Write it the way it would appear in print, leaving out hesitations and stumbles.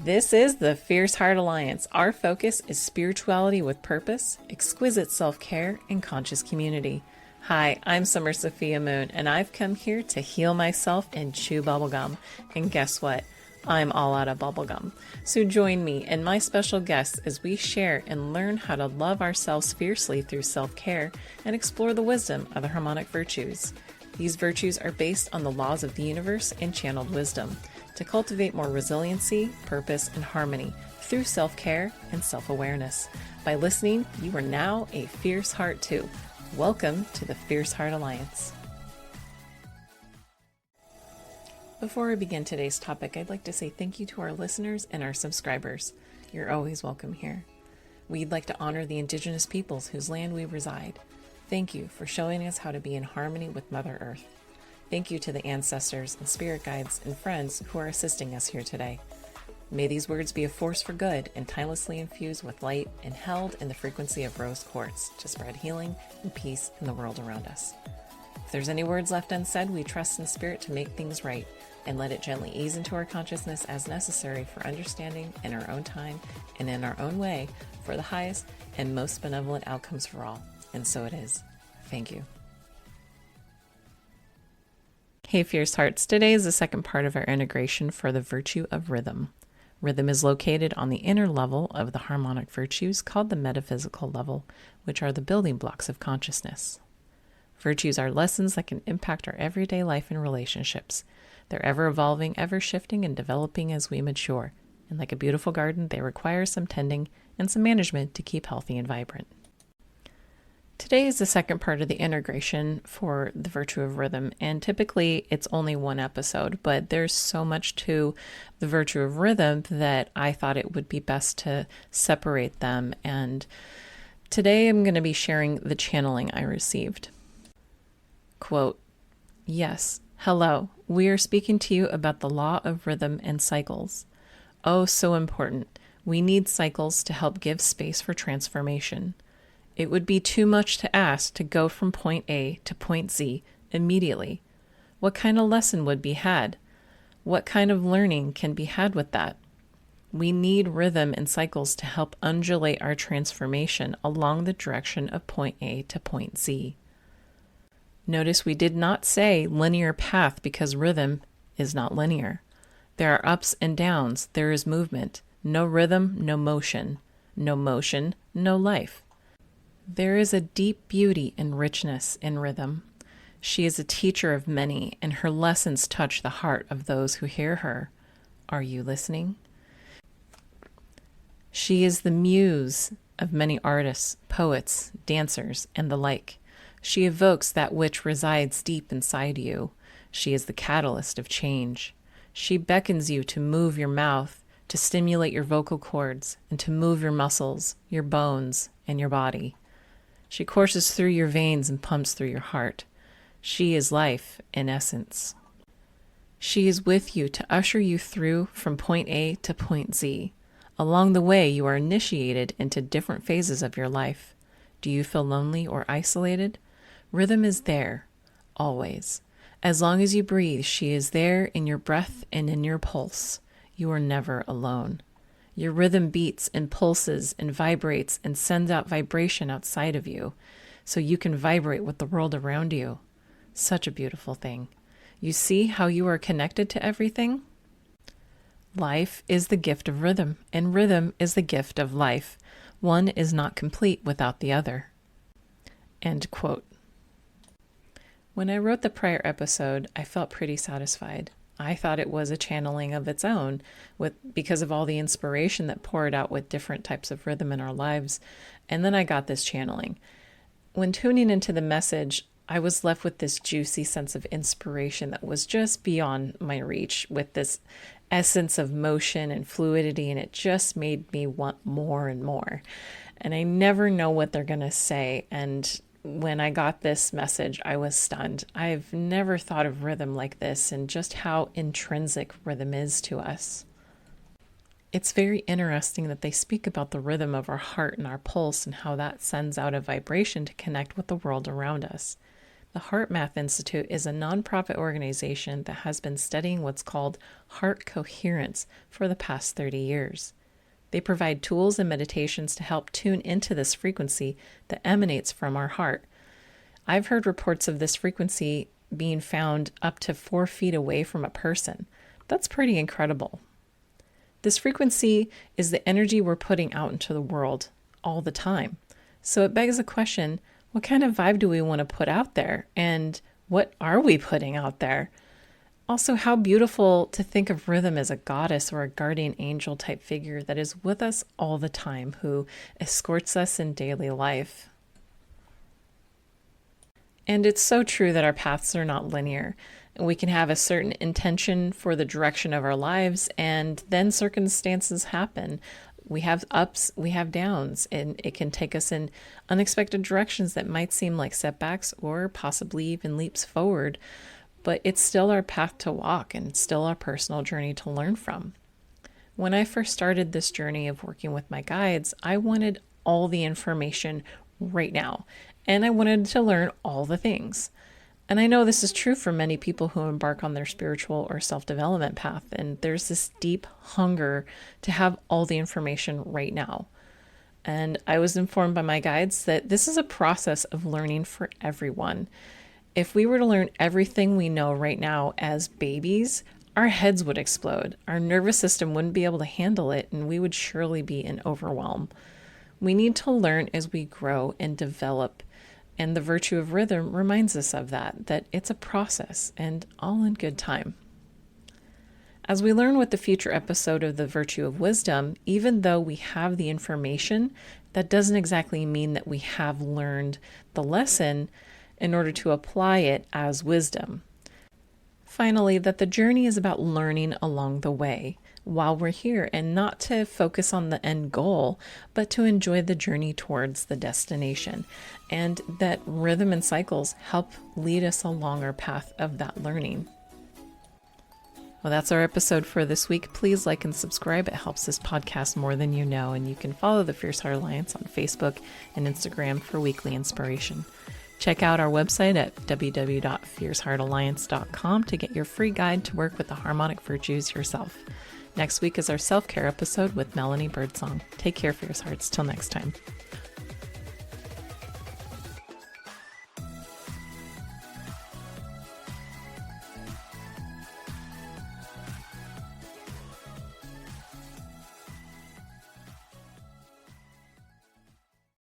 This is the Fierce Heart Alliance. Our focus is spirituality with purpose, exquisite self-care, and conscious community. Hi, I'm Summer Sophia Moon, and I've come here to heal myself and chew bubblegum. And guess what? I'm all out of bubblegum. So join me and my special guests as we share and learn how to love ourselves fiercely through self-care and explore the wisdom of the harmonic virtues. These virtues are based on the laws of the universe and channeled wisdom to cultivate more resiliency, purpose, and harmony through self-care and self-awareness. By listening, you are now a fierce heart too. Welcome to the Fierce Heart Alliance. Before I begin today's topic, I'd like to say thank you to our listeners and our subscribers. You're always welcome here. We'd like to honor the indigenous peoples whose land we reside. Thank you for showing us how to be in harmony with Mother Earth. Thank you to the ancestors and spirit guides and friends who are assisting us here today. May these words be a force for good and timelessly infused with light and held in the frequency of rose quartz to spread healing and peace in the world around us. If there's any words left unsaid, we trust in spirit to make things right and let it gently ease into our consciousness as necessary for understanding in our own time and in our own way for the highest and most benevolent outcomes for all. And so it is. Thank you. Hey, Fierce Hearts. Today is the second part of our integration for the virtue of rhythm. Rhythm is located on the inner level of the harmonic virtues called the metaphysical level, which are the building blocks of consciousness. Virtues are lessons that can impact our everyday life and relationships. They're ever evolving, ever shifting, and developing as we mature. And like a beautiful garden, they require some tending and some management to keep healthy and vibrant. Today is the second part of the integration for the virtue of rhythm, and typically it's only one episode, but there's so much to the virtue of rhythm that I thought it would be best to separate them, and today I'm going to be sharing the channeling I received. Quote, "Yes, hello, we are speaking to you about the law of rhythm and cycles. Oh, so important. We need cycles to help give space for transformation. It would be too much to ask to go from point A to point Z immediately. What kind of lesson would be had? What kind of learning can be had with that? We need rhythm and cycles to help undulate our transformation along the direction of point A to point Z. Notice we did not say linear path because rhythm is not linear. There are ups and downs. There is movement. No rhythm, no motion. No motion, no life. There is a deep beauty and richness in rhythm. She is a teacher of many, and her lessons touch the heart of those who hear her. Are you listening? She is the muse of many artists, poets, dancers, and the like. She evokes that which resides deep inside you. She is the catalyst of change. She beckons you to move your mouth, to stimulate your vocal cords, and to move your muscles, your bones, and your body. She courses through your veins and pumps through your heart. She is life in essence. She is with you to usher you through from point A to point Z. Along the way, you are initiated into different phases of your life. Do you feel lonely or isolated? Rhythm is there, always. As long as you breathe, she is there in your breath and in your pulse. You are never alone. Your rhythm beats and pulses and vibrates and sends out vibration outside of you, so you can vibrate with the world around you. Such a beautiful thing. You see how you are connected to everything? Life is the gift of rhythm, and rhythm is the gift of life. One is not complete without the other." End quote. When I wrote the prior episode, I felt pretty satisfied. I thought it was a channeling of its own because of all the inspiration that poured out with different types of rhythm in our lives. And then I got this channeling. When tuning into the message, I was left with this juicy sense of inspiration that was just beyond my reach, with this essence of motion and fluidity, and it just made me want more and more. And I never know what they're going to say, and when I got this message, I was stunned. I've never thought of rhythm like this and just how intrinsic rhythm is to us. It's very interesting that they speak about the rhythm of our heart and our pulse and how that sends out a vibration to connect with the world around us. The Heart Math Institute is a nonprofit organization that has been studying what's called heart coherence for the past 30 years. They provide tools and meditations to help tune into this frequency that emanates from our heart. I've heard reports of this frequency being found up to 4 feet away from a person. That's pretty incredible. This frequency is the energy we're putting out into the world all the time. So it begs the question, what kind of vibe do we want to put out there? And what are we putting out there? Also, how beautiful to think of rhythm as a goddess or a guardian angel type figure that is with us all the time, who escorts us in daily life. And it's so true that our paths are not linear. We can have a certain intention for the direction of our lives, and then circumstances happen. We have ups, we have downs, and it can take us in unexpected directions that might seem like setbacks or possibly even leaps forward. But it's still our path to walk, and it's still our personal journey to learn from. When I first started this journey of working with my guides, I wanted all the information right now, and I wanted to learn all the things. And I know this is true for many people who embark on their spiritual or self-development path, and there's this deep hunger to have all the information right now. And I was informed by my guides that this is a process of learning for everyone. If we were to learn everything we know right now as babies, our heads would explode. Our nervous system wouldn't be able to handle it, and we would surely be in overwhelm. We need to learn as we grow and develop. And the virtue of rhythm reminds us of that it's a process and all in good time. As we learn with the future episode of the virtue of wisdom, even though we have the information, that doesn't exactly mean that we have learned the lesson in order to apply it as wisdom. Finally, that the journey is about learning along the way while we're here, and not to focus on the end goal, but to enjoy the journey towards the destination, and that rhythm and cycles help lead us along our path of that learning. Well, that's our episode for this week. Please like and subscribe. It helps this podcast more than you know, and you can follow the Fierce Heart Alliance on Facebook and Instagram for weekly inspiration. Check out our website at www.fierceheartalliance.com to get your free guide to work with the harmonic virtues yourself. Next week is our self-care episode with Melanie Birdsong. Take care, Fierce Hearts. Till next time.